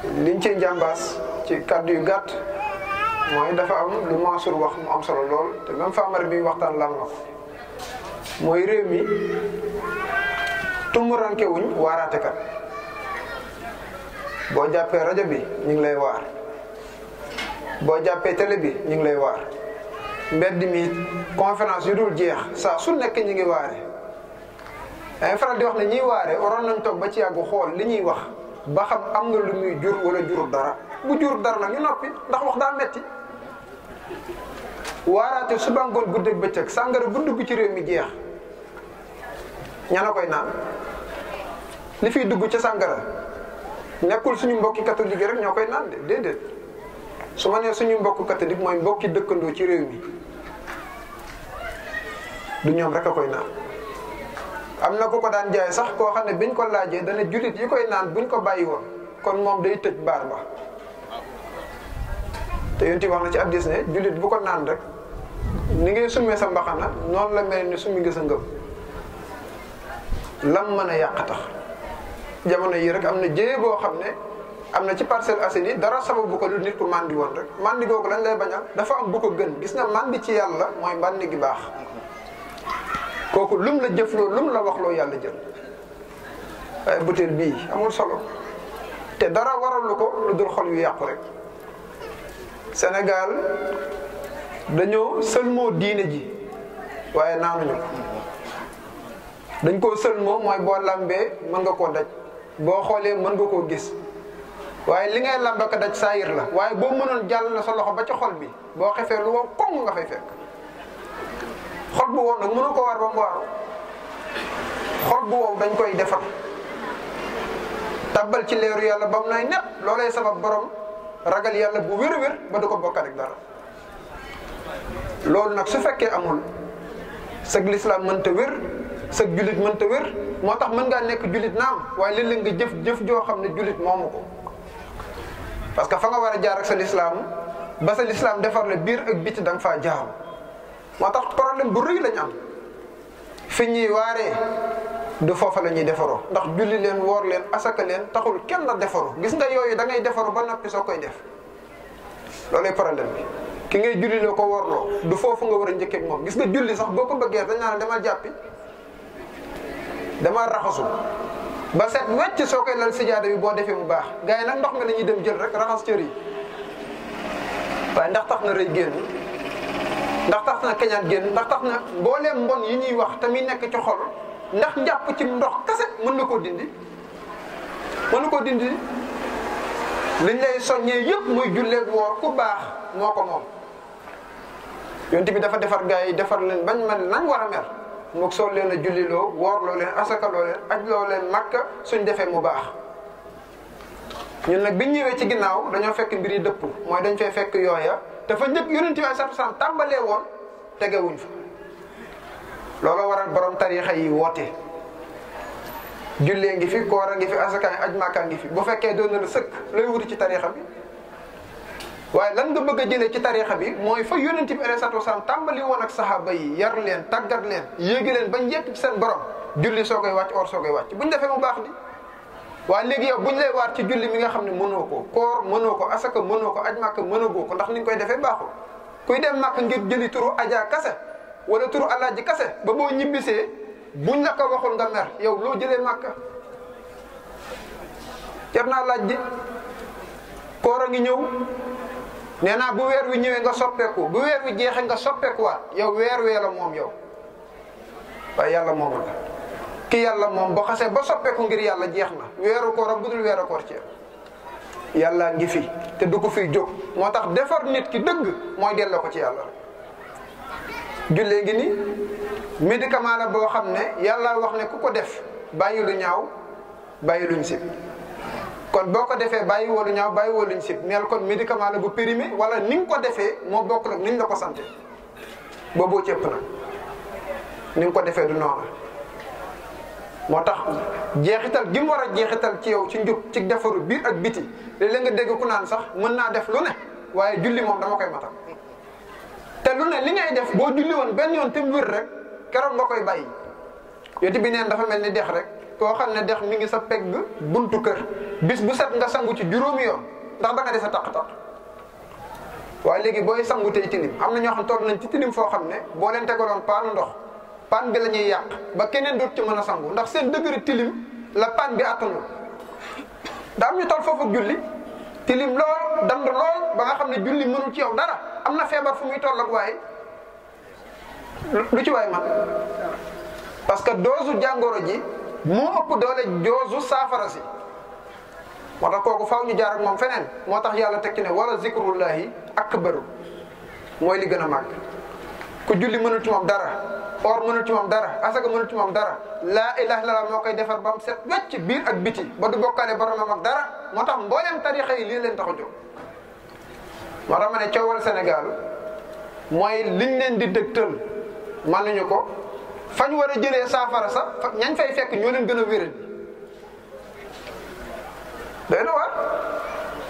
liñ ci njàmbaas ci kàddu yu gàtt mooy dafa am lu Mansour wax mu am solo lool te même Famara bi waxtaan lam na ko mooy réew mi tumuranke wuñ waaraatekat boo jàppee rajo bi ñu ngi lay waar boo jàppee télé bi ñu ngi lay waar mbedd mi conférence yu dul jeex saa su nekk ñi ngi waare ay faral di wax ne ñiy waare waroon nañ toog ba ci yàggu xool li ñuy wax ba xam am nga lu muy jur wala jurul dara bu jur dara nag ñu noppi ndax wax daa metti waaraate suba ngoon guddeeg bëccëg sàngara bu dugg ci réew mi jeex ñana koy naan li fiy dugg ca sàngara nekkul suñu mbokki catholique yi rek ñoo koy naan de déedéet su ma nee suñu mbokku catholique mooy mbokki dëkkandoo ci réew mi du ñoom rek a koy naan am na ku ko daan jaay sax koo xam ne biñ ko laajee dana jullit yi koy naan buñ ko bàyyi woon kon moom day tëj baar ba te yonti wax na ci hadiis ne jullit bu ko naan rek ni ngay summee sa mbaxana noonu la mel ni summi nga sa ngëm lam mën a yàq tax jamono yi rek am na jéye boo xam ne am na ci Parcelles Assainies dara sababu ko lu nit ku màndi woon rek màndi googu lañ lay bañal dafa am bu ko gën gis nga màndi ci yàlla mooy màndi gi baax kooku lum la jëfloo lum la waxloo yàlla jël waaye butéel bii amul solo te dara waralu ko lu dul xol yu yàqu rek Sénégal dañoo sëlmoo diine ji waaye naanuñu ko dañ koo sëlmoo mooy boo lambee mën nga koo daj boo xoolee mën nga koo gis waaye li ngay lamba ko daj saayir la waaye boo mënoon jàll na sa loxo ba ci xol bi boo xefee lu wow koŋ nga fay fekk xol bu wow nag mënu ko war ba mu waaru xol bu wow dañ koy defar tabbal ci leeru yàlla ba mu nay nepp loolay sabab borom ragal yàlla bu wér a wér ba du ko bokkaat ak dara loolu nag su fekkee amul sag lislaam mënta wér sag jullit mënta wér moo tax mën ngaa nekk jullit naam waaye léeg-léeg nga jëf joo xam ne jullit moomu ko parce que fa nga war a jaar ak sa lislaam ba sa lislaam defar la biir ak biti da nga faa jaaru moo tax problème bu rëy lañ am fi ñuy waaree du foofa la ñuy defaroo ndax julli leen woor leen asaka leen taxul kenn la defaru gis nga yooyu da ngay defaru ba noppi soo koy def loolay problème bi ki ngay julli loo ko woorloo du foofu nga war a njëkkee ak moom gis nga julli sax boo ko bëggee dañ naan demal jàppi demal raxasu ba set wecc soo koy lal sijaada bi boo defee mu baax gars yi nag ndox mi la ñuy dem jël rek raxas cër yi waaye ndax tax na rëy génn ndax tax na keñaan génn ndax tax na mbooleem mbon yi ñuy wax te muy nekk ci xol ndax njàpp ci ndox kese mën na koo dindi mën na koo dindi liñ lay soññee yëpp muy julleeg woor ku baax moo ko moom yonent bi dafa defar gars yi defar leen bañ mel nañ war a mel moog sool leen a julliloo woor loo leen asaka loo leen aj loo leen makka suñ defee mu baax ñun nag biñ ñëwee ci ginnaaw dañoo fekk mbir yi dëpp mooy dañ fay fekk yooya dafa njëkk yonent bi sallallahu alayhi wasallam tàmbalee woon tegewuñ fa loolu waral borom tariixa yi woote jullee ngi fi koor a ngi fi asaka aj makka ngi fi bu fekkee doon na la sëkk looy wuti ci tariixa bi waaye lan nga bëgg a jëlee ci tariixa bi mooy fa yonent bi alayhi salaatu wasalaam tàmbali woon ak saxaaba yi yar leen tàggat leen yéegi leen bañ yegg ci seen borom julli soo koy wàcc or soo koy wàcc buñ defee mu baax di waaye léegi yow buñ lay waat ci julli mi nga xam ne mënoo ko koor mënoo ko asaka mënoo ko aj makka mënagoo ko ndax ni nga koy defee baaxul kuy dem makka ngir jëli turu aja kase wala turu alaaji kase ba boo ñibbisee buñ la ko waxul nga mer yow loo jëlee makka jar naa laaj di koor a ngi ñëw nee naa bu weer wi ñëwee nga soppeeku bu weer wi jeexee nga soppeekuwaat yow weer wee la moom yow waaye yàlla moom la ki yàlla moom boo xasee ba soppeeku ngir yàlla jeex na weeru koor ak bu dul weeru koor ci yàlla ngi fi te du ko fiy jóg moo tax defar nit ki dëgg mooy delloo ko ci yàlla rek jullee ngi ni médicament la boo xam ne yàlla wax ne ku ko def bàyyi lu ñaaw bàyyi luñ sib kon boo ko defee bàyyi woo lu ñaaw bàyyi woo luñ sib neel kon médicament la bu périmé wala ni nga ko defee moo bokk nag ni ñu la ko santé booboo cëpp nag ni nga ko defee du noonu moo tax jeexital gi mu war a jeexital ci yow ci njub ci defaru biir ak biti léeg-léeg nga dégg ku naan sax mën naa def lu ne waaye julli moom dama koy matal te lu ne li ngay def boo julli woon benn yoon te mu wér rek keroog nga koy bàyyi yonent bi neen dafa mel ni dex rek koo xam ne dex mi ngi sa pegg buntu kër bis bu set nga sangu ci juróomi yoon ndax da nga des a taq-taq waaye léegi booy sangu tey tilim am na ñoo xam toll nañ ci tilim foo xam ne boo leen tegaloon paanu ndox paan bi la ñuy yàq ba keneen doot ci mën a sangu ndax seen dëgëri tilim la paan bi attanul daa am ñu toll foofu ak julli tilim lool dand lool ba nga xam ne julli mënul ci yow dara am na feebar fu muy toll ak waaye lu ci waay man parce que doosu jàngoro ji moo ëpp doole doosu saafara si moo tax kooku faaw ñu jaar ak moom feneen moo tax yàlla teg ci ne wala zikrullahi akbaru mooy li gën a màgg ku julli mënul ci moom dara or mënul ci moom dara asaka mënul ci moom dara laa ilaha illallah moo koy defar ba mu set wecc biir ak biti ba du bokkaale boromam ak dara moo tax mbooleem tarixa yi lii leen tax a jóg moo tax ma ne coowal Sénégal mooy liñ leen di dëgtal mënuñu ko fañ war a jëlee saafara sax ñañ fay fekk ñoo leen gën a wéral doy na waar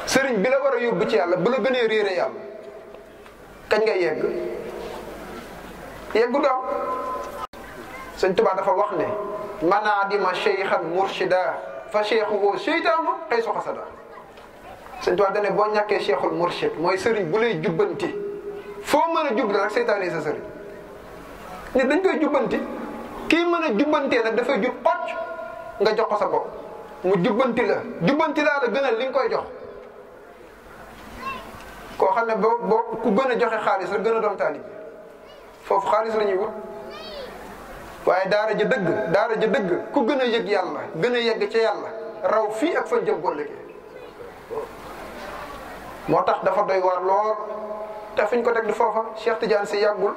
sëriñ bi la war a yóbbu ci yàlla bu la gënee réere yàlla kañ ngay yegg yeggu doom sëñ Tuubaa dafa wax ne man adima cheikhan murshida fa cheikhuhu seytaanu xëy su xasada sëñ Tuubaa dane boo ñàkkee cheikhul murshid mooy sëriñ bu lay jubbanti foo mën a jublu rek seytaane sa sëriñ nit dañ koy jubbanti kii mën a jubbantee nag dafay jub xocc nga jox ko sa bopp mu jubbanti laa la gënal li nga koy jox koo xam ne boo ku gën a joxe xaalis la gën a doon taalibe foofu xaalis la ñuy wut waaye daara ja dëgg ku gën a yëg yàlla gën a yegg ca yàlla raw fii ak fan jëm boo liggéey moo tax dafa doy waar lool te fiñ ko teg di foofa Cheikh Tidiane Sy yàggul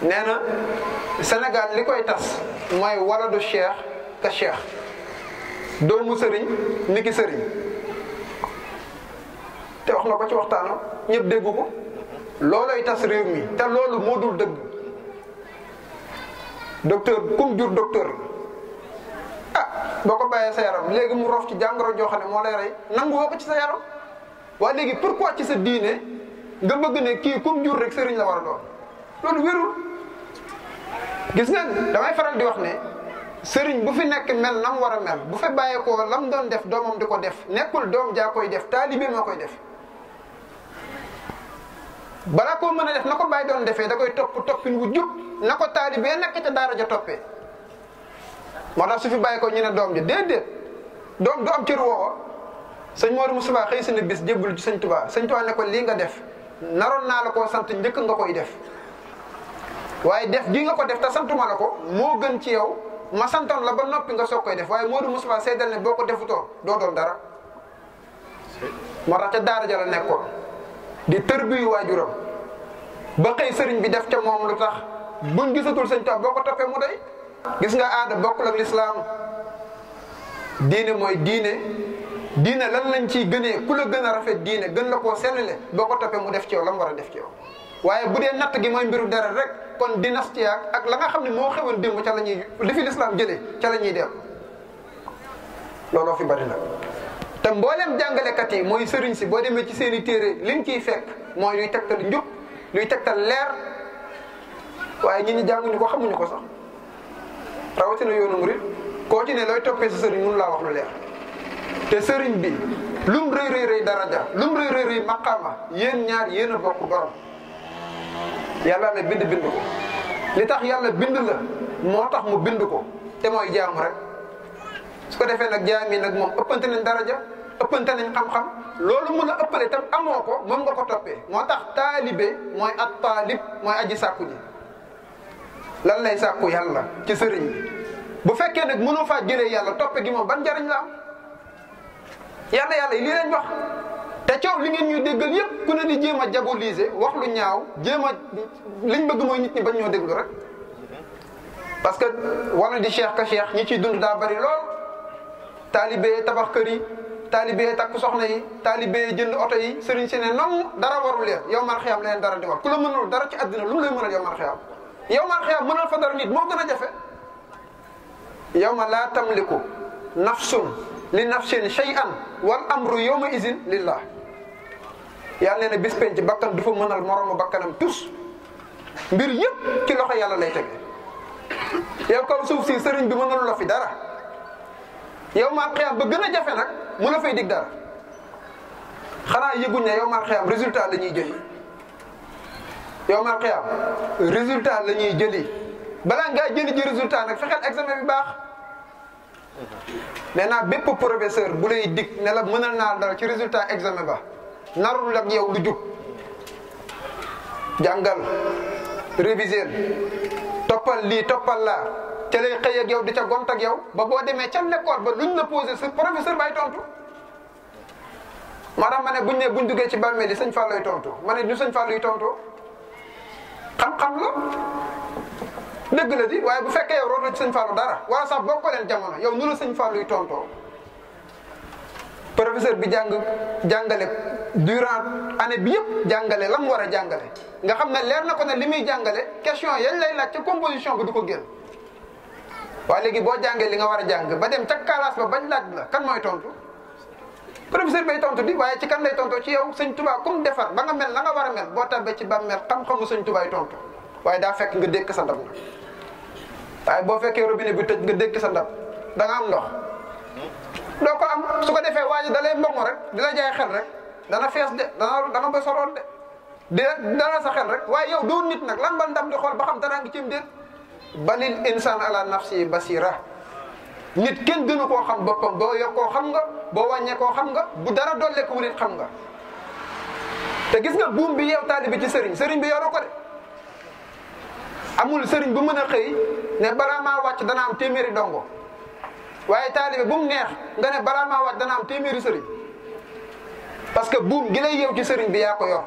nee na Sénégal li koy tas mooy waladu cheikh ka cheikh doomu sëriñ ni ki sëriñ te wax na ko ci waxtaanam ñëpp déggu ko loolay tas réew mi te loolu moo dul dëgg docteur kum jur docteur la boo ko bàyyee sa yaram léegi mu rof ci jàngoro joo xam ne moo lay rey nangu woo ko ci sa yaram waaye léegi pourquoi ci sa diine nga bëgg ne kii kum jur rek sëriñ la war a doon loolu wérul gis nga damay faral di wax ne sëriñ bu fi nekk mel nam war a mel bu fi bàyyeekoo lam doon def doomam di ko def nekkul doom jaa koy def taalibe moo koy def balaa koo mën a def na ko bàyyi doon defee da koy toppin wu jub na ko taalibe nekk ca daara ja toppee moo tax su fi bàyyeekoo ñu ne doom ji déedéet doom du am cër woowa sëñ Modou Moustapha xëy si ne bis jébbalu ci sëñ Touba sëñ Touba ne ko lii nga def naroon naa la koo sant njëkk nga koy def waaye def gi nga ko def te santuma la ko moo gën ci yow ma santoon la ba noppi nga soog koy def waaye Modou Moustapha seedal ne boo ko defutoo doo doon dara moo tax ca daara ja la nekkoon di tërbiyu waajuram ba xëy sëriñ bi def ca moom lu tax buñ gisatul sëñ Touba boo ko toppee mu doy gis nga aada bokkul ak lislaam diine mooy diine lan lañ ciy gënee ku la gën a rafet diine gën la koo sellale boo ko toppee mu def ci yow la mu war a def ci yow waaye bu dee natt gi mooy mbiru deret rek kon dynastie ak la nga xam ne moo xewoon démb ca la ñuy li fi lislaam jëlee ca la ñuy dem looloo fi bari nag te mbooleem jàngalekat yi mooy sëriñ si boo demee ci seen i téere liñ ciy fekk mooy luy tegtal njub luy tegtal leer waaye ñi ñi jànguñu ko xamuñu ko sax rawatina yoonu murid koo ci ne looy toppee sa sëriñ mun laa wax lu leer te sëriñ bi lum rëy daraja lum rëy maqaama yéen ñaar yéen a bokk borom yàlla ne bind ko li tax yàlla bind la moo tax mu bind ko te mooy jaamu rek su ko defee nag jaam yi nag moom ëppante nañ daraja ëppante nañ xam-xam loolu mun a ëppale tam amoo ko moom nga ko toppee moo tax taalibe mooy at taalib mooy aji sàkku ji lan lay sàkku yàlla ci sëriñ bi bu fekkee nag mënoo faa jëlee yàlla toppe gi moom ban njariñ la am yàlla yi lii lañ wax te coow li ngeen ñuy déggal yépp ku ne di jéem a diaboliser wax lu ñaaw jéem a liñ bëgg mooy nit ñi bañ ñoo déglu rek parce que wala di cheikh ka cheikh ñi ciy dund daa bari lool taalibe tabax kër yi taalibe takk soxna yi taalibe jënd oto yi sëriñ si ne non dara warul leen yow man xiyam leen dara di war ku la mënul dara ci àddina lu mu lay mënal yow man xiyam mënal fa dara nit moo gën a jafe yow ma laa tamliku nafsun li nafsin shay'an wal amru yawma izin lillah yàlla nee na bis penc bakkan du fa mënal moromu bakkanam tus mbir yëpp ci loxo yàlla lay tege yow kaw suuf si sëriñ bi mënul la fi dara yow mal xiyam ba gën a jafe nag mu la fay dig dara xanaa yëguñ ne yow mal xiyam résultat la ñuy jëli yow mal xiyam résultat la ñuy jëli balaa ngaa jëli ji résultat nag fexeel examen bi baax nee naa bépp professeur bu lay dig ne la mënal naa dara ci résultat examen ba narul ak yow lu jub jàngal réviser toppal lii toppal laa ca lay xëy ak yow di ca gont ak yow ba boo demee ca l'école ba luñ la posé sa professeur bay tontu maanaam ma ne buñ duggee ci bàmmeel yi sëñ Fallou tontu ma ne du sëñ Fallou tontu xam-xam la dëgg la di waaye bu fekkee yow rootoo ci sëñ Fallou dara wala sax bokk leen jamono yow nu la sëñ Fallou tontoo professeur bi jàngale durant année bi yëpp jàngale la mu war a jàngale nga xam ne leer na ko ne li muy jàngale question yañ lay laaj ca composition bi du ko génn waaye léegi boo jàngee li nga war a jàng ba dem ca classe ba bañ laaj la kan mooy tontu professeur bay tontu di waaye ci kan lay tontoo ci yow sëñ Tuubaa comme defar ba nga mel la nga war a mel boo tabbee ci bàmmeel xam-xamu sëñ Tuubaa tontu waaye daa fekk nga dékk sa ndab nag waaye boo fekkee robinet bi tëj nga dékk sa ndab da nga am ndox doo ko am su ko defee waa ji da lay mbongo rek di la jaay xel rek dana fees de dana ba soroon de dana sa xel rek waaye yow doo nit nag lan ba ndam di xool ba xam dara ngi cim déet balil insaan ala nafsi basira nit kenn gënu koo xam boppam boo yokkoo xam nga boo wàññee koo xam nga bu dara dolle ko wulit xam nga te gis nga buum bi yeew taalibe ci sëriñ bi yoru ko de amul sëriñ bu mën a xëy ne balaa maa wàcc dana am téeméeri dongo waaye taalibe bu mu neex nga ne balaa maa wàcc dana am téeméeri sëriñ parce que buum gi lay yeew ci sëriñ bi yaa ko yor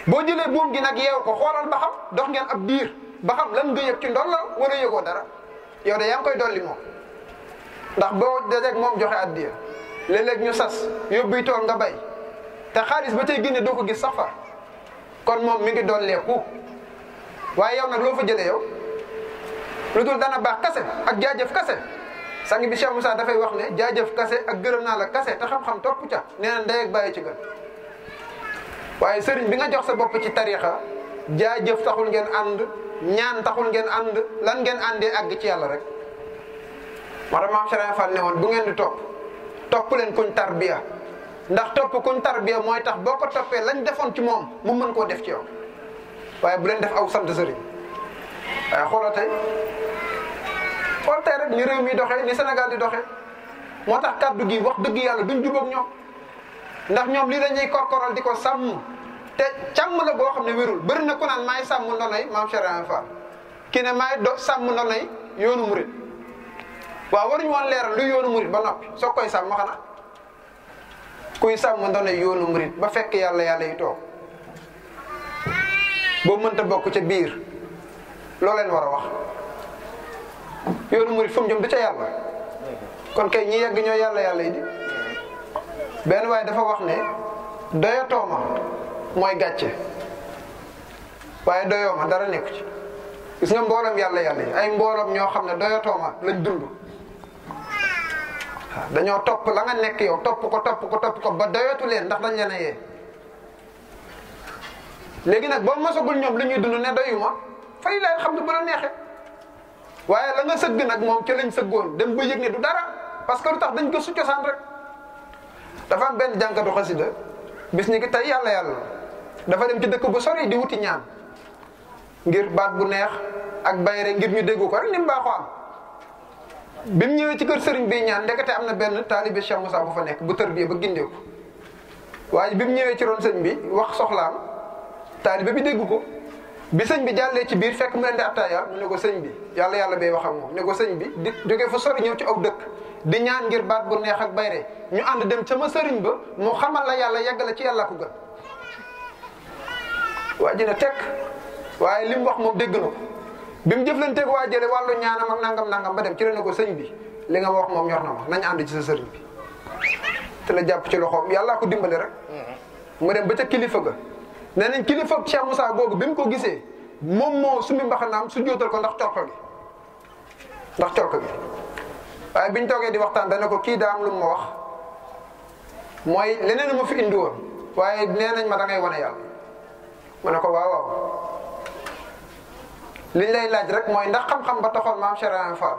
boo jëlee buum gi nag yeew ko xoolal ba xam dox ngeen ab diir ba xam lan nga yëg ci ndollal wala yëgoo dara yow de yaa ngi koy dolli moom ndax boo dajeeg moom joxe addiya léeg-léeg ñu sas yóbbuy tool nga bay te xaalis ba tey génne doo ko gis sax far kon moom mi ngi dolleeku waaye yow nag loo fa jëlee yow lu dul dana baax kase ak jaajëf kase sang bi Cheikh Moussa dafay wax ne jaajëf kase ak gërëm naa la kase te xam-xam topp ca nee na ndey ak bàyyi ci gën waaye sëriñ bi nga jox sa bopp ci tariixa jaajëf taxul ngeen ànd ñaan taxul ngeen ànd lan ngeen àndee àgg ci yàlla rek moo tax maam Cheikh Fall ne woon bu ngeen di topp leen kuñ tarbiya ndax topp kuñ tarbiya mooy tax boo ko toppee lañ defoon ci moom mu mën koo def ci yow waaye bu leen def aw sant sëriñ waaye xoolal tey rek ni réew mi doxee ni Sénégal di doxee moo tax kàddu gi wax dëgg yàlla duñ jubóog ñoom ndax ñoom lii dañuy korkoral di ko sàmm te càmm la boo xam ne wérul bëri na ku naan maay sàmm ndonay maam Cheikh Ibrahima Fall ki ne maay sàmm ndonay yoonu murit waaw waruñu woon leeral lu yoonu murit ba noppi soo koy sàmm xanaa kuy sàmm ndonay yoonu murit ba fekk yàlla yi toog boo mënta bokk ca biir loo leen war a wax yoonu murit fu mu jëm du ca yàlla kon kay ñi yegg ñoo yàlla yi di benn waaye dafa wax ne doyatoo ma mooy gàcce waaye doyoo ma dara nekku ci gis nga mbooloom yàlla yi ay mbooloom ñoo xam ne doyatoo ma lañ dund waaw dañoo topp la nga nekk yow topp ko ba doyatu leen ndax dañ leen a yee léegi nag boo mosagul ñoom li ñuy dund ne doyuma fay lay xam ne bu la neexee waaye la nga sëgg nag moom ca lañ sëggoon dem ba yëg ne du dara parce que lu tax dañ ko su cosaan rek dafa am benn jànkatu xasida bis ni ki tey yàlla dafa dem ci dëkk bu sori di wuti ñaan ngir baat bu neex ak bayre ngir ñu déggu ko rek ni mu baaxoo am bi mu ñëwee ci kër sëriñ bi ñaan ndekete am na benn taalibe Cheikh Moussa bu fa nekk bu tarbiyee ba gindeeku waaye bi mu ñëwee ci ron sëñ bi wax soxlaam taalibe bi déggu ko bi sëñ bi jàllee ci biir fekk mu leen di attaaya mu ne ko sëñ bi yàlla bay wax ak moom ne ko sëñ bi di jógee fa sori ñëw ci aw dëkk di ñaan ngir baat bu neex ak bayre ñu ànd dem sama sëriñ ba mu xamal la yàlla yeggale ci yàlla ko gën waa ji ne tekk waaye li mu wax moom dégg na ko bi mu jëflanteeg waa jële wàllu ñaanam ak nangam ba dem ci la ne ko sëñ bi li nga wax moom ñor na ma nañ ànd ci sa sëriñ bi te la jàpp ci loxoom yàllaa ko dimbale rek mu dem ba ca kilifa ga nee nañ kilifa Cheikh Moussa googu bi mu ko gisee moom moo sumi mbaxanaam su jóotal ko ndax corko gi waaye biñ toogee di waxtaan dana ko kii daa am lu ma wax mooy leneen ma fi indi woon waaye nee nañ ma da ngay wane yàlla mu ne ko waaw liñ lay laaj rek mooy ndax xam-xam ba taxoon maam Cheikh Ibrahima Fall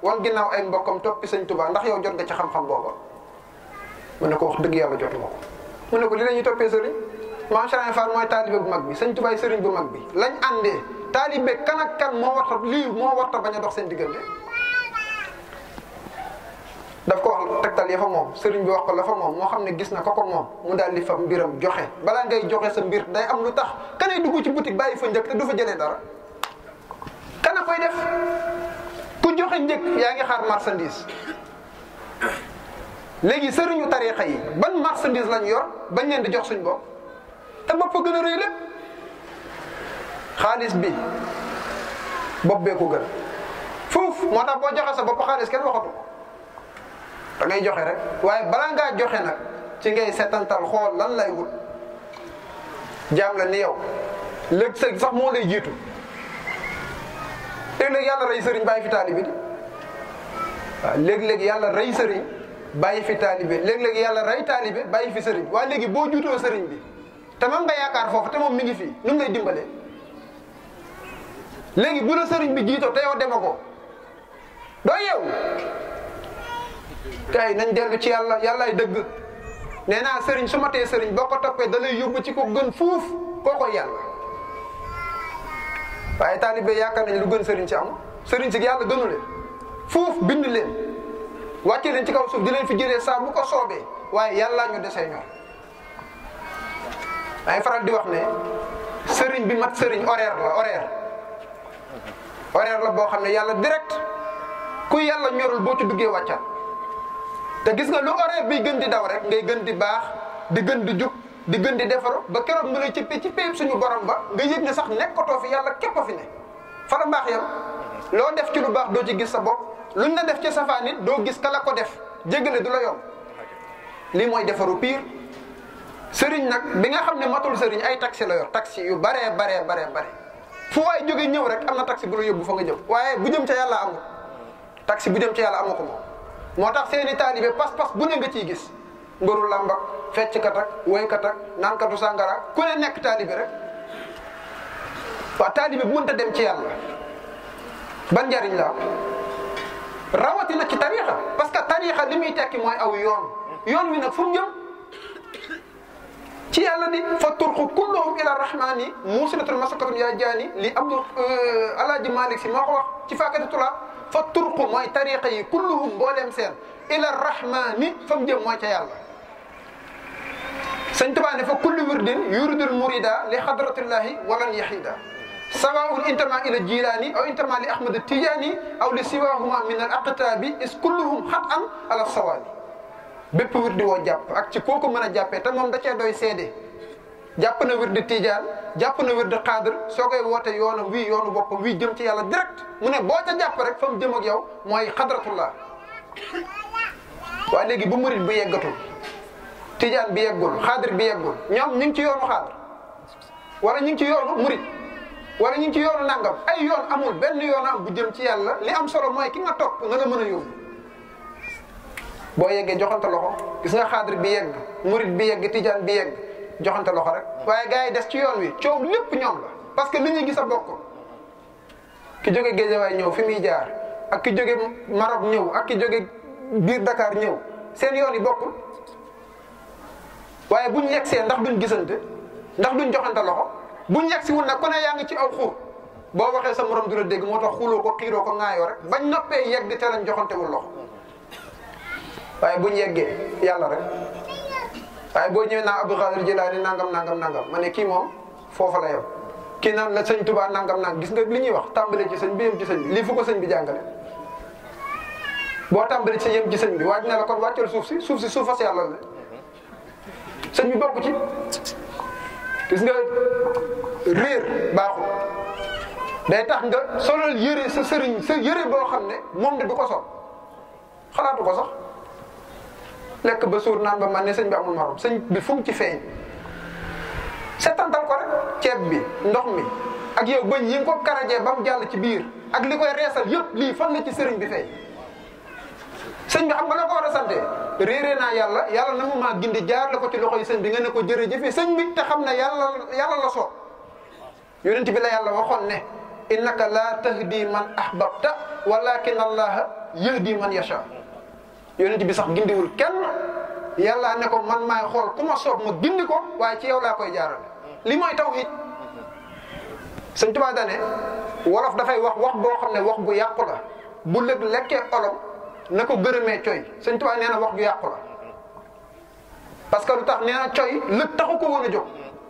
wan ginnaaw ay mbokkam toppi sëñ Touba ndax yow jot nga ci xam-xam booba mu ne ko wax dëgg yàlla jotuma ko mu ne ko li la ñuy toppee sëriñ maam Cheikh Ibrahima Fall mooy taalibe bu mag bi sëñ Touba sëriñ bu mag bi lañ àndee taalibe kan ak kan moo warta lii moo warta bañ a dox seen diggante daf ko wax tegtal ya fa moom sëriñ bi wax ko la fa moom moo xam ne gis na ko moom mu daal di fa mbiram joxe balaa ngay joxe sa mbir day am lu tax kanay dugg ci boutique bàyyi fa njëkk te du fa jëlee dara kana koy def ku joxe njëkk yaa ngi xaar marchandise léegi sëriñu tariixa yi ban marchandise lañ yor bañ leen di jox suñ bopp te bopp gën a rëy lépp xaalis bi bopp bee ko gën foofu moo tax boo joxe sa bopp xaalis kenn waxatu ko da ngay joxe rek waaye balaa ngaa joxe nag ci ngay setantal xool lan lay wut jaam la ni yow léegi sëg sax moo lay jiitu léeg-léeg yàlla rey sëriñ bàyyi fi taalibe di waaw léeg-léeg yàlla rey sëriñ bàyyi fi taalibe léeg-léeg yàlla rey taalibe bàyyi fi sëriñ waaye léegi boo juutoo sëriñ bi te moom nga yaakaar foofu te moom mi ngi fii nu mu lay dimbalee léegi bu la sëriñ bi jiitoo te yow dema ko doo yeewu kay nañ dellu ci yàlla yàllaay dëgg nee naa sëriñ su ma tee sëriñ boo ko toppee da lay yóbbu ci ko gën fuuf koo koy yàlla waaye taalibe yaakaar nañ lu gën sëriñ si am sëriñ si yàlla gënu leen fuuf bind leen wàcce leen ci kaw suuf di leen fi jëlee saa bu ko soobee waaye yàllaa ñu desee ñor ay faral di wax ne sëriñ bi mat sëriñ horaire la horaire la boo xam ne yàlla direct ku yàlla ñorul boo ci duggee wàccal te gis nga lu horaire bi gën di daw rek ngay gën di baax di gën di jub di gën di defaru ba keroog mu lay ci péyib suñu borom ba nga yëg ne sax nekkatoo fi yàlla képp a fi ne fa la mbaax yam loo def ci lu baax doo ci gis sa bopp luñ la def ci safaan it doo gis ka la ko def jéggale du la yomb lii mooy defaru pire sëriñ nag bi nga xam ne matul sëriñ ay taxi la yor taxi yu baree fu waay jóge ñëw rek am na taxi bu la yóbbu fa nga jëm waaye bu jëm ca yàlla amul taxi bu jëm ca yàlla amu ko moom moo tax seeni taalibe pas-pas bu ne nga ciy gis mbëru làmbak fecckat ak woykat ak naankatu sàngara ku ne nekk taalibe rek waaw taalibe bu mënta dem ci yàlla ban njariñ la rawatina ci tariixa parce que tariixa li muy tekki mooy aw yoon wi nag fu mu jëm ci yàlla di fa turqu kulluhum ila rahmani musilatun masakatun yaa jaani li alaaji Malik Si moo ko wax ci faakati tulaab fa turqu mooy tariqa yi kulluhum mbooleem seen ila rahmani fa mu jëm mooy ca yàlla sëñ Tuubaa ne fa kullu wirdin yuridul murida li hadratillahi walan yahida sawaun intama ila jilani aw intama li ahmad tijani aw li siwahuma min al aqtabi is kulluhum xat an ala sawabi bépp wirdi woo jàpp ak ci kooku mën a jàppee te moom da cee doy seede jàpp na wirdi tijaan jàpp na wirdi xaadir soo koy woote yoonam wii yoonu boppam wii jëm ci yàlla direct mu ne boo ca jàpp rek fa mu jëm ak yow mooy xadratullah waaye léegi bu murid bi yeggatul tijaan bi yeggul xaadir bi yeggul ñoom ñu ngi ci yoonu xaadir wala ñu ngi ci yoonu murid wala ñu ngi ci yoonu nangam ay yoon amul benn yoon am bu jëm ci yàlla li am solo mooy ki nga topp nga la mën a yóbbu boo yeggee joxante loxo gis nga xaadir bi yegg murid bi yegg tijaan bi yegg joxante loxo rek waaye gars yi des ci yoon wi coow lépp ñoom la parce que li ñuy gis a bokk ki jóge Géejawaay ñëw fi muy jaar ak ki jóge Maroc ñëw ak ki jóge biir Dakar ñëw seen yoon yi bokkul waaye buñ yeggsee ndax duñ gisante ndax duñ joxante loxo buñ yeggsiwul nag ku ne yaa ngi ci aw xur boo waxee sa morom du la dégg moo tax xuloo ko xiiroo ko ŋaayoo rek bañ noppee yegg te lañ joxantewul loxo waaye buñ yeggee yàlla rek waaye boo ñëwee naa Abdou Khadir Jilaani nangam ma ne kii moom foofa la yow kii naan la sëñ Tuubaa nangam gis nga li ñuy wax tàmbale ci sëñ bi yem ci sëñ bi lii fu ko sëñ bi jàngale boo tàmbale ci yem ci sëñ bi waaj na la kon wàccal suuf si suufas yàlla la sëñ bi bokk ci gis nga réer baaxul day tax nga solal yëre sa sëriñ sa yëre boo xam ne moom de du ko sol xalaatu ko sax lekk ba suur naan ba man ne sëñ bi amul morom sëñ bi fu mu ci feeñ setantal ko rek ceeb bi ndox mi ak yow bëñ yi nga ko karajee ba mu jàll ci biir ak li koy reesal yëpp lii fan la ci sëriñ bi feeñ sëñ bi xam nga la ko war a sante réeree naa yàlla na mu maa gindi jaar la ko ci loxo yi sëñ bi nga ne ko jërëjëfee sëñ bi te xam ne yàlla la soob yonent bi la yàlla waxoon ne innaka la tahdi man ahbabta walakin allaha yahdi man yasha. yonent bi sax gindiwul kenn, yàlla ne ko man maay xool ku ma soob ma gindi ko, waaye ci yow laa koy jaarale. li mooy tawhid. Sëñ Tuubaa dane wolof dafay wax wax boo xam ne wax bu yàqu la, bu lëg lekkee olom na ko gërëmee coy. Sëñ Tuubaa nee na wax ju yàqu la, parce que lu tax nee na coy lëg taxu ko woon a jóg,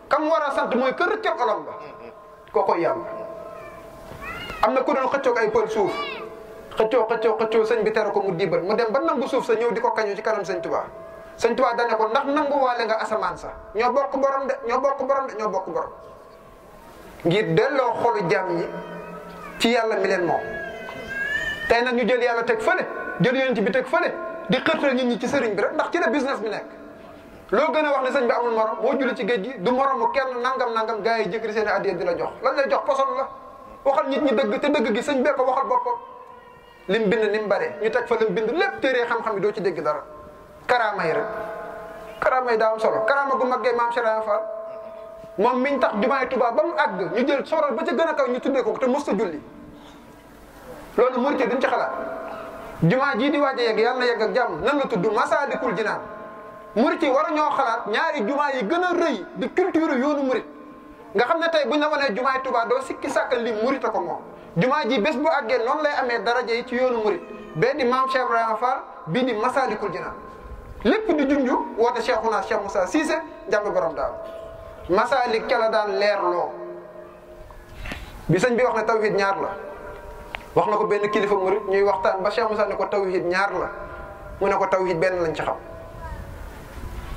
kam war a sant mooy kër rëccal olom ba, koo koy yàlla. am na ku doon xëccoog ay pël suuf, xëccoo sëñ bi tere ko mu diibal, mu dem ba nangu suuf sa ñëw di ko kañu ci kanam Sëñ Tuubaa. Sëñ Tuubaa dane ko ndax nanguwaale nga asamaan sa, ñoo bokk borom de, ñoo bokk borom de, ñoo bokk borom. ngir delloo xolu jaam ñi ci yàlla mi leen moom. tey nag ñu jël yàlla teg fële, jël yonent bi teg fële, di xërtal nit ñi ci sëriñ bi rek, ndax ci la business bi nekk. loo gën a wax ne sëñ bi amul morom, boo julli ci géej gi du moromu kenn, nangam gars yi jëkkëri seen i addiya di la jox. lan lay jox poson la. waxal nit ñi dëgg te dëgg gi sëñ bee ko waxal boppam. lim bind ni mu bare ñu teg fa lim bind lépp téere xam-xam yi doo ci dégg dara. karaama yi rek, karaama yi daa am solo. karaama gu maggee maam Cheikh Ibra Fall moom miñ tax jumaay Tuubaa ba mu àgg ñu jël soral ba ca gën a kaw ñu tuddee ko te mos a julli. loolu murit duñ ci xalaat. jumaa jii di waaj a yegg yàlla na yegg ak jàmm, nan la tudd Masaalikul Jinaan. murit yi war a ñoo xalaat ñaari jumaa yi gën a rëy di culture yoonu murit, nga xam ne tey buñ la wanee jumaay Tuubaa doo sikki sàkkal li murit a ko moom. jumaa ji bés bu àggee noonu lay amee daraja yi ci yoonu murit, bee di maam Cheikh Ibrahima Fall bii di Masaalikul Jinaan. lépp di junju woote Cheikhouna Cheikh Moussa Cissé njàmbi borom daal. Masaalik ca la daan leerloo. bi sëñ bi wax ne tawhid ñaar la, wax na ko benn kilifa murit ñuy waxtaan ba Cheikh Moussa ne ko tawhid ñaar la, mu ne ko tawhid benn lañ ci xam.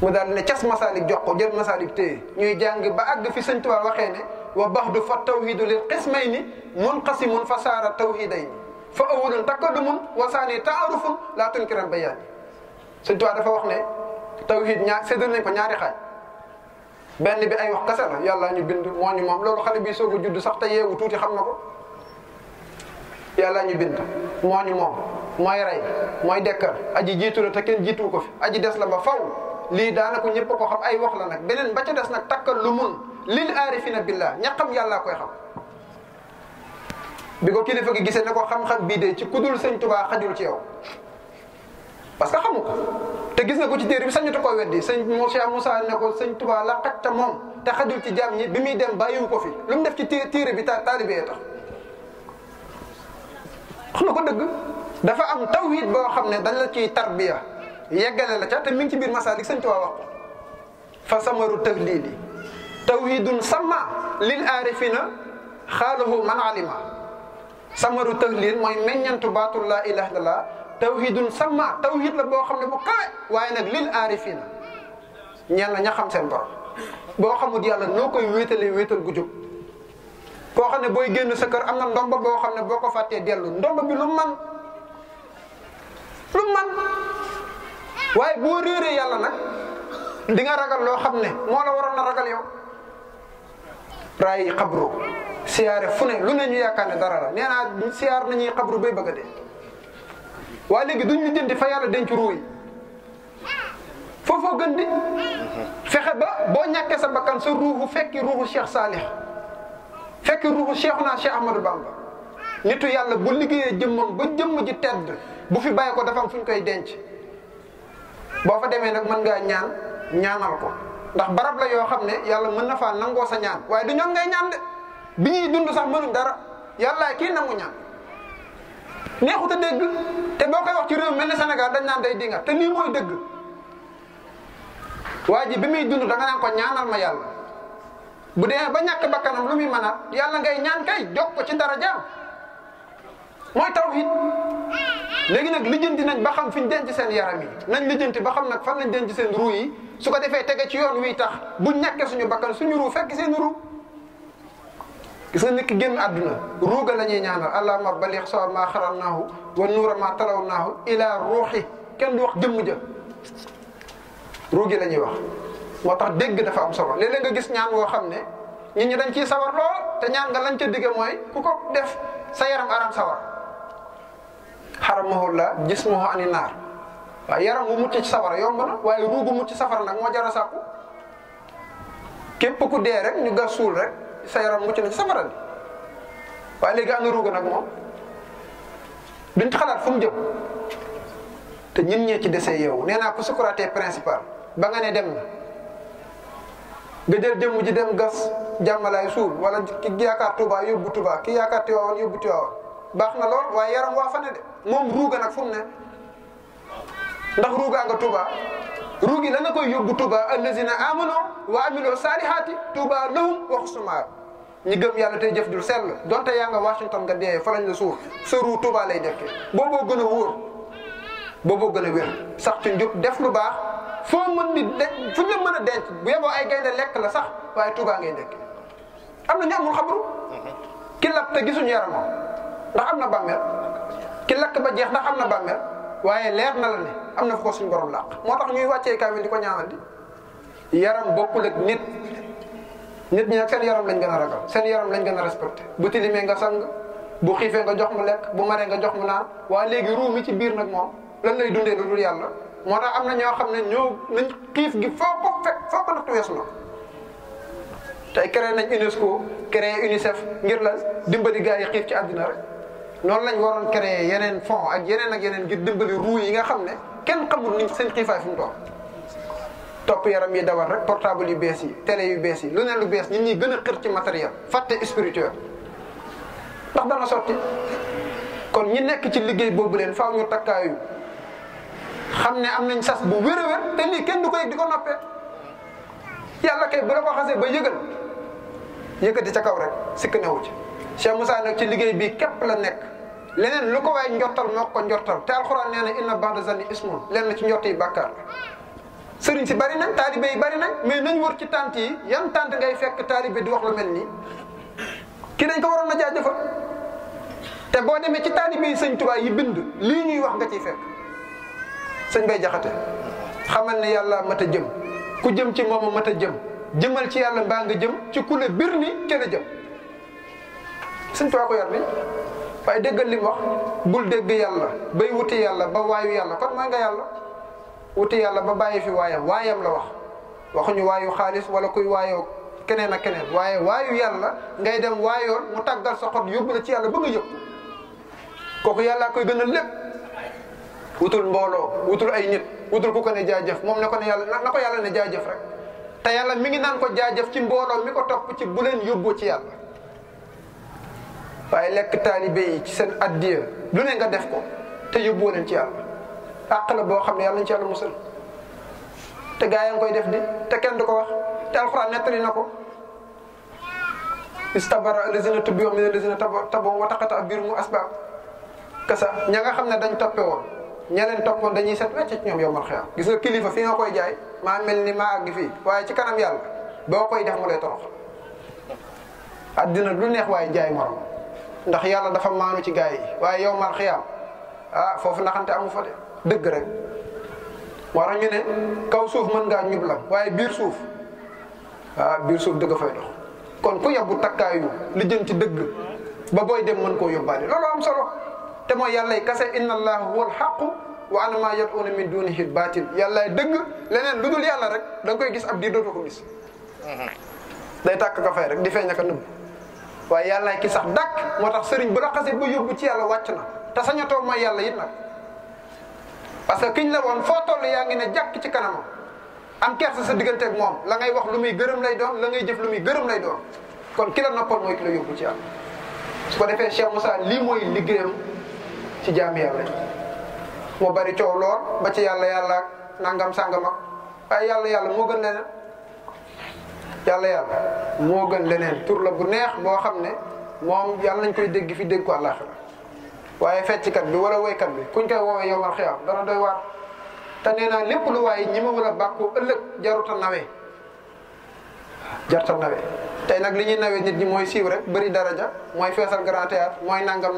mu daal ne cas Masaalik jox ko, jël Masaalik téye ñuy jàng ba àgg fi sëñ Tuubaa waxee ne wa baxdu fa tawhidu lil qismayni munqasimun fa saara tawhidayni fa awwalun takaddumun wa saani taarufun laa tunkiran bayaani. sëñ Tuubaa dafa wax ne tawhid ñaar séddal nañ ko ñaari xaaj. benn bi ay wax kese la, yàlla ñu bind moo ñu moom, loolu xale bi soog a judd sax te yeewu tuuti xam na ko. yàlla ñu bind moo ñu moom, mooy rey, mooy dekkal, aji jiitu la te kenn jiitu ko fi, aji des la ba faw. lii daanaka ñëpp ko xam, ay wax la nag. beneen ba ca des nag takkal lu mun lil aarifina billah, ña xam yàllaa koy xam. bi ko kilifa gi gisee ne ko xam-xam bii de ci kudul sëñ Tuubaa xajul ci yow, parce que xamu ko te gis nga ko ci téere bi sañatu ko weddi. sëñ Moussa ne ko sëñ Tuubaa la xaj te moom te xajul ci jaam ñi, bi muy dem bàyyiwu ko fi, lu mu def ci téere bi taalibee tax. wax na ko dëgg. dafa am tawhid boo xam ne dañ la ciy tarbiya yeggale la ca, te mi ngi ci biir Masaalik sëñ Tuubaa wax ko. fa samaru tahlili tawhidun sama lil aarifina xaalahu man alima. samaru tahlil mooy meññantu baatul laa ilaha illallah. tawhidun sama tawhid la boo xam ne bu kawe, waaye nag lil aarifina ñeel na ña xam seen borom. boo xamul yàlla noo koy wéetalee wéetal gu jóg. koo xam ne booy génn sa kër am na ndomba boo xam ne boo ko fàttee dellu, ndomba bi lu man waaye boo réeree yàlla nag di nga ragal loo xam ne moo la waroon a ragal yow. raay xabru siyaare fu ne lu ne ñu yaakaar ne dara la. nee naa siyaar nañuy xabru bay bëgg a dee, waaye léegi duñ lijjanti fa yàlla denc ruu yi. foofoo gën di fexe ba boo ñàkkee sa bakkan sa ruuxu fekki ruuxu Cheikh Salih, fekki ruuxu Cheikhouna Cheikh Ahmadou Bamba. nitu yàlla bu liggéeyee jëmmam ba jëmm ji tedd bu fi bàyyi ko dafa am fu ñu koy denc. boo fa demee nag mën ngaa ñaanal ko, ndax barab la yoo xam ne yàlla mën na faa nangoo sa ñaan, waaye du ñoom ngay ñaan de. bi ñuy dund sax mënuñ dara, yàlla kii nangu ñaan. neexut a dégg te boo koy wax ci réew mel ne Sénégal dañ naan day dinga, te lii mooy dëgg. waa ji bi muy dund da nga naan ko ñaanal ma yàlla. bu dee ba ñàkk bakkanam lu muy mën a yàlla ngay ñaan kay jox ko ci dara jaam, mooy tawhid. léegi nag lijjanti nañ ba xam fi ñu denc seen yaram yi, nañ lijjanti ba xam nag fan lañ denc seen ruu yi, su ko defee tege ci yoon wi tax buñ ñàkkee suñu bakkan suñu ruu fekk seen ruu. gis nga nit ki génn àdduna ruuga la ñuy ñaanal allahumma balligh sawa ma xaralnaahu wa nuura ma talawnaahu ila ruuxi. kenn du wax jëmm ja, ruugi la ñuy wax. moo tax dégg dafa am solo. léeg-léeg nga gis ñaan woo xam ne nit ñi dañ ciy sawar lool, te ñaan nga lañ ca digge mooy ku ko def sa yaram aram sawar. xaramahullah jismuhu ani naar. waaw yaram bu mucc ci safara yomb na, waaye ruugu mucc ci safara nag moo jar a sàkku. képp ku dee rek ñu gas suul rek sa yaram mucc na ci safara bi. waaye léegi ana ruuga nag moom duñ ci xalaat fu mu jëm te ñun ñee ci desee yow nee naa ko sukuraatee principal ba nga ne dem na nga jël jëmm ji dem gas jàmmalaay suul wala ki yaakaar Touba yóbbu Touba ki yaakaar Tiwaawan yóbbu Tiwaawan baax na lool waaye yaram waa fa ne de moom ruuga nag fu mu ne ndax ruugaa nga Touba ruugi la nga koy yóbbu Touba allazina amanu wa amilu saalihaati Touba lahum wa husnu maab ñi gëm yàlla tey jëf dul sell donte yaa nga Washington nga dee fa lañ la suuf sa ruu Touba lay dekkee booboo gën a wóor booboo gën a wér sax ci njub def lu baax foo mën di fu ñu mën a denc bu yeboo ay gaynde lekk la sax waaye Touba ngay dekkee am na ñu amul xabru ki lakk te gisuñu yaramam ndax am na bàmmeel ki lakk ba jeex ndax am na bàmmeel waaye leer na la ne am na fu ko suñu borom làq moo tax ñuy wàccee kaamil di ko ñaanal di yaram bokkul ak nit ñi nag seen yaram lañ gën a ragal seen yaram lañ gën a respecté bu tilimee nga sang bu xiifee nga jox mu lekk bu maree nga jox mu naan waaye léegi ruu mi ci biir nag moom lan lay dundee lu dul yàlla moo tax am na ñoo xam ne ñoo nañ xiif gi foo ko fekk foo ko natt weesu na tey créé nañ UNESCO créé UNICEF ngir la dimbali gars yi xiif ci àddina rek noonu lañ waroon créer yeneen fonds ak yeneen ngir dimbali ruu yi nga xam ne kenn xamul ni seen xiifaay fu mu toll topp yaram yi dawal rek portable yu bees yi télé yu bees yi lu ne lu bees ñun ñi gën a xër ci matériel fàtte spirituel ndax dana sotti kon ñi nekk ci liggéey boobu leen faaw ñu takkaayu xam ne am nañ sas bu wér a wér te lii kenn du ko yëg di ko noppee yàlla kay bu la ko xasee ba yëgal yëkkati ca kaw rek sikk newu ci Cheikh Moussa nag ci liggéey bi képp la nekk leneen lu ko waay njortal moo ko njortal te alxuraan nee na inna ba'da zanni ismun lenn ci njort yi bàkkaar sëriñ si bari nañ taalibe yi bari nañ mais nañ wër ci tànt yi yan tànt ngay fekk taalibe di wax lu mel nii kii dañ ko waroon na jaajëfal te boo demee ci taalibe yi sëñ Tuubaa yi bind lii ñuy wax nga ciy fekk sëñ Bay Jaxate xamal ne yàlla mat a jëm ku jëm ci moom mat a jëm jëmal ci yàlla mbaa nga jëm ci ku la bir ni ca la jëm sëñ Tuubaa ko yar bi waaye déggal li mu wax bul dégg yàlla bay wuti yàlla ba waayu yàlla kon mooy nga yàlla wuti yàlla ba bàyyi fi waayam la wax waxuñu waayu xaalis wala kuy waayoo keneen ak keneen waaye waayu yàlla ngay dem waayoon mu tàggal sa xol yóbbu la ci yàlla ba nga yëg kooku yàllaa koy gën a lépp wutul mbooloo wutul ay nit wutul ku ko ne jaajëf moom ne ko ne yàlla na ko yàlla ne jaajëf rek te yàlla mi ngi naan ko jaajëf ci mbooloo mi ko topp ci bu leen yóbboo ci yàlla waaye lekk taalibe yi ci seen addiya lu ne nga def ko te yóbboo leen ci yàlla àq la boo xam ne yàlla nañ ci yàlla musal te gaa yaa ngi koy def di te kenn du ko wax te alxuraan nettali na ko istabara allazina tubbi'u min allazina tabaw wa taqatta'a bihimul asbaab kasa ña nga xam ne dañ toppe woon ña leen toppoon dañuy set wecc ci ñoom yow mal xiyaam gis nga kilifa fi nga koy jaay maa mel ni maa àgg fii waaye ci kanam yàlla boo koy def mu lay torox addina lu neex waaye jaay morom ndax yàlla dafa maanu ci gaa yi waaye yow mal xiyaam foofu naxante amu fa de dëgg rek war ñu ne kaw suuf mën ngaa ñublam waaye biir suuf biir suuf dëgg fay dox kon ku yabbu takkaayu li jëm ci dëgg ba booy dem mën koo yóbbaale loolu am solo te mooy yàllay kase inna allaha huwa alxaqu wa anna ma yad'una min dunihi baatil yàllaay dëgg leneen lu dul yàlla rek da nga koy gis ab diir dootoo ko gis day tàkk ka fay rek di feeñ ka nëbb waaye yàllaay ki sax dàkk moo tax sëriñ bu la xasee ba yóbbu ci yàlla wàcc na te sañatoo mooy yàlla it nag parce que kiñ la woon foo toll yaa ngi ne jàkk ci kanamam am kersa sa digganteeg moom la ngay wax lu muy gërëm lay doon la ngay jëf lu muy gërëm lay doon kon ki la noppal mooy ki la yóbbu ci yàlla su ko defee Cheikh Moussa lii mooy liggéeyam ci jaami yàlla yi moo bari coow lool ba ci yàlla nangam sàngam ak waaye yàlla moo gën leneen yàlla moo gën leneen tur la bu neex boo xam ne moom yàlla nañ koy dégg fi dégg ko àllaaxira waaye fecckat bi wala woykat bi kuñ koy woowee yowmal xiyaam dana doy waar te nee naa lépp lu waaye ñi ma wala bàkku ëllëg jaruta nawee tey nag li ñuy nawee nit ñi mooy siiw rek bëri daraja mooy feesal grand théâtre mooy nangam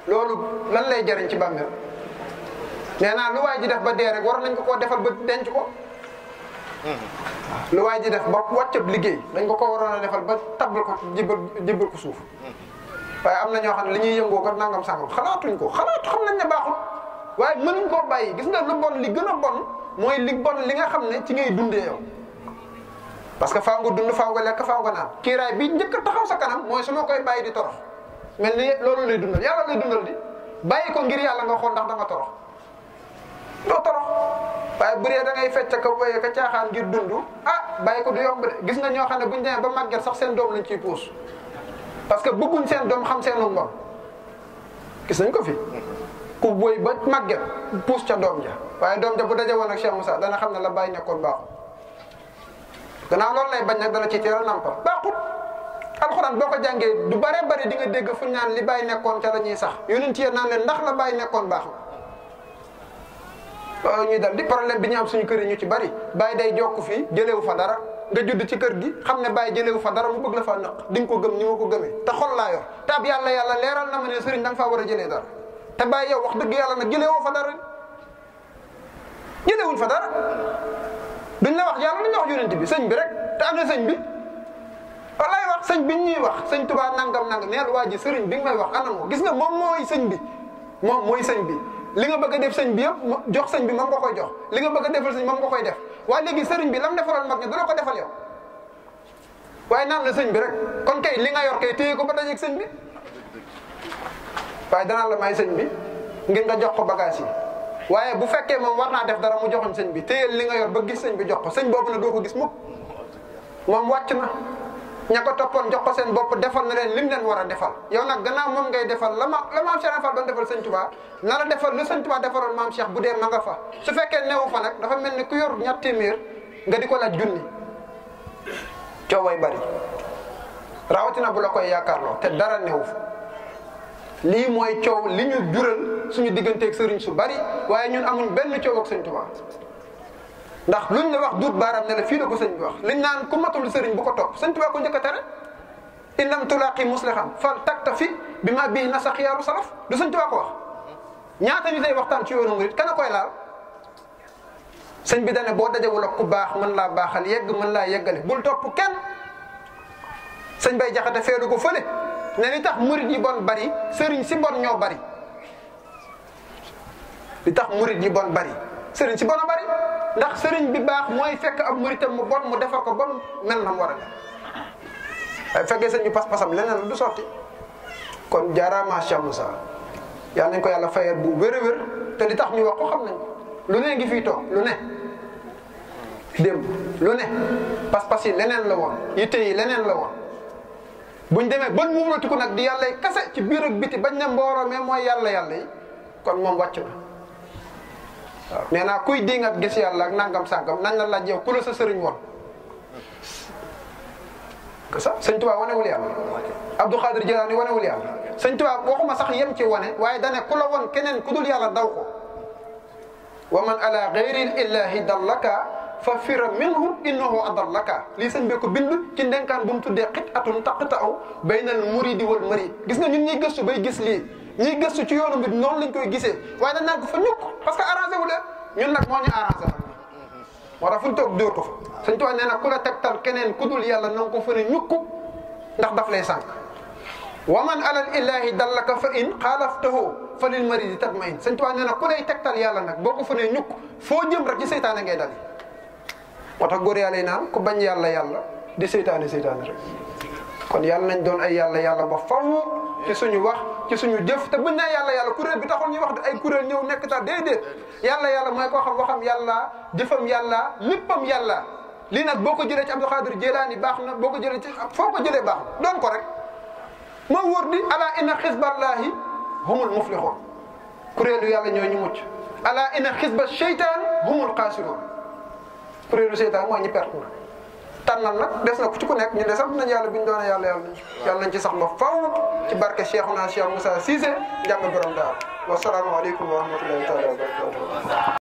loolu lan lay jariñ ci bàmmeel nee naa lu waay ji def ba dee rek war nañ ko koo defal ba denc ko lu waay ji def ba wàccab liggéey dañ ko waroon a defal ba tabbal ko jibbal ko suuf waaye am na ñoo xam ne li ñuy yëngoo kat nangam sangam xalaatuñ ko xam nañ ne baaxul waaye mënuñ koo bàyyi gis nga lu bon li gën a bon mooy li bon li nga xam ne ci ngay dundee yow parce que faaw nga dund faaw nga lekk faaw nga naan kiiraay bi njëkk a taxaw sa kanam mooy su ma koy bàyyi di torox mel ni loolu lay dundal yàlla lay dundal di bàyyi ko ngir yàlla nga xool ndax da nga torox doo torox waaye bu dee da ngay fecc ka boye ka caaxaan ngir dund bàyyi ko du yomb de gis nga ñoo xam ne buñu demee ba màgget sax seen doom lañ ciy puus parce que bëgguñ seen doom xam seenu mbon gis nañ ko fi ku boy ba màgget puus ca doom ja waaye doom ja bu daje woon ak Cheikh Moussa dana xam ne la bàyyi nekkoon baaxul gannaaw loolu lay bañ nag dana ci teel a nampal baaxul alxuraan boo ko jàngee du bare bari di nga dégg fu ñu naan li bàyyi nekkoon ca la ñuy sax yonent yi naan leen ndax la bàyyi nekkoon baax na loolu ñuy dal di problème bi ñu am suñu kër yi ñu ci bari bàyyi day jokk fii jëlewu fa dara nga judd ci kër gi xam ne bàyyi jëlewu fa dara mu bëgg la faa naq di nga ko gëm ni ma ko gëmee te xol laa yor te ab yàlla leeral na ma ne sëriñ da nga faa war a jëlee dara te bàyyi yow wax dëgg yàlla nag jëlewoo fa dara jëlewuñ fa dara duñ la wax yàlla duñ la wax yonent bi sëñ bi rek te am na sëñ bi wallaay wax sëñ bi ñuy wax sëñ Tuubaa nangam neel waa ji sëriñ bi nga may wax anam gis nga moom mooy sëñ bi moom mooy sëñ bi li nga bëgg a def sëñ bi yëpp jox sëñ bi moom nga koy jox li nga bëgg a defal sëñ moom nga koy def waaye léegi sëriñ bi lam defaloon mag ña dana ko defal yow waaye naan la sëñ bi rek kon kay li nga yor kay téye ko ba dajeeg sëñ bi waaye danaa la may sëñ bi ngir nga jox ko bagage yi waaye bu fekkee moom war naa def dara mu joxoon sëñ bi téyel li nga yor ba gis sëñ bi jox ko sëñ boobu na doo ko gis mukk moom wàcc na ña ko toppoon jox ko seen bopp defal na leen lim leen war a defal yow nag gannaaw moom ngay defal la maam Cheikh Fall doon defal sëñ Tuubaa na la defal lu sëñ Tuubaa defaloon maam Cheikh bu dee ma nga fa su fekkee newu fa nag dafa mel ni ku yor ñaar téeméer nga di ko laaj junni cooway bari rawatina bu la koy yaakaarloo te dara newu fa lii mooy coow li ñu jural suñu digganteeg sëriñ su bari waaye ñun amuñ benn coow ak sëñ Tuubaa ndax luñ la wax duut baaraam ne la fii la ko sëñ bi wax liñ naan ku matul sëriñ bu ko topp sëñ Tuubaa ko njëkk a tere in lam tulaqi muslihan fal taktafi bi ma bii nasa xiyaaru salaf du sëñ Tuubaa ko wax ñaata ñu tey waxtaan ci yoonu murit kana koy laal sëñ bi dane boo dajewul ak ku baax mën laa baaxal yegg mën laa yeggale bul topp kenn sëñ bay jaxate feedu ko fële ne li tax murit yi bon bari sëriñ si bon ñoo bari li tax murit yi bon bari sëriñ si bon a bari ndax sëriñ bi baax mooy fekk ab muritam mu bon mu defal ko bon mel na mu war a def waaye fekkee sëñ bi pas-pasam leneen du sotti kon jaaraama Cheikh Moussa yàlla nañ ko yàlla fayal bu wér a wér te li tax ñu wax ko xam nañ lu ne ngi fii toog lu ne démb lu ne pas-pas yi leneen la woon yitte yi leneen la woon buñ demee ban muuratiku nag di yàlla kase ci biir ak biti bañ ne mbooloo mais mooy yàlla yi kon moom wàcc na waaw nee naa kuy diingat gis yàlla ak nangam sàngam nañ la laaj yow ku la sa sëriñ woon que ça sëñ Tuubaa wanewul yàlla Abdou Khadir Jilaani wanewul yàlla sëñ Tuubaa waxuma sax yem ci wane waaye dane ku la woon keneen ku dul yàlla daw ko wa man ala ghayril illahi dallaka fa fira minhu innahu adallaka lii sëñ bee ko bind ci ndenkaan bu mu tuddee xit atun taqta'u baynal muridi wal marid gis nga ñun ñuy gëstu bay gis lii ñuy gëstu ci yoonu bi noonu lañ koy gisee waaye dañ naan ko fa ñukk parce que arrangé wu leen ñun nag moo ñu arrangé nag moo tax fu ñu toog dóor ko fa sëñ Tuubaa nee na ku la tegtal keneen ku dul yàlla na nga ko fa ne ñukk ndax daf lay sànq wa man alal illahi dallaka fa in xaalaftahu fa lil maridi tatmain sëñ Tuubaa nee na ku lay tegtal yàlla nag boo ko fa ne ñukk foo jëm rek ci seytaane ngay dali moo tax góor yàlla yi naan ku bañ yàlla di seytaane rek kon yàlla nañ doon ay yàlla ba faw ci suñu wax ci suñu jëf te buñ nee yàlla kuréel bi taxul ñuy wax ay kuréel ñëw nekk ta déedéet yàlla mooy koo xam waxam yàlla jëfam yàlla léppam yàlla lii nag boo ko jëlee ci Abdou Khadir Jilaani baax na boo ko jëlee ci foo ko jëlee baax na doon ko rek moo wóor di ala inna xisballahi humul muflixoon kuréelu yàlla ñoo ñu mucc ala inna xisba sheytaan humul xaasiroon kuréelu seytaan mooy ñu perte na tànnal nag des na ku ci ku nekk ñu de sant nañ yàlla bi ñu doon yàlla nañ ci sax ba faw ci barke Cheikhouna Cheikh Moussa Cissé njàng borom daal wasalaamu aleykum wa rahmatullahi taala wa barakatuh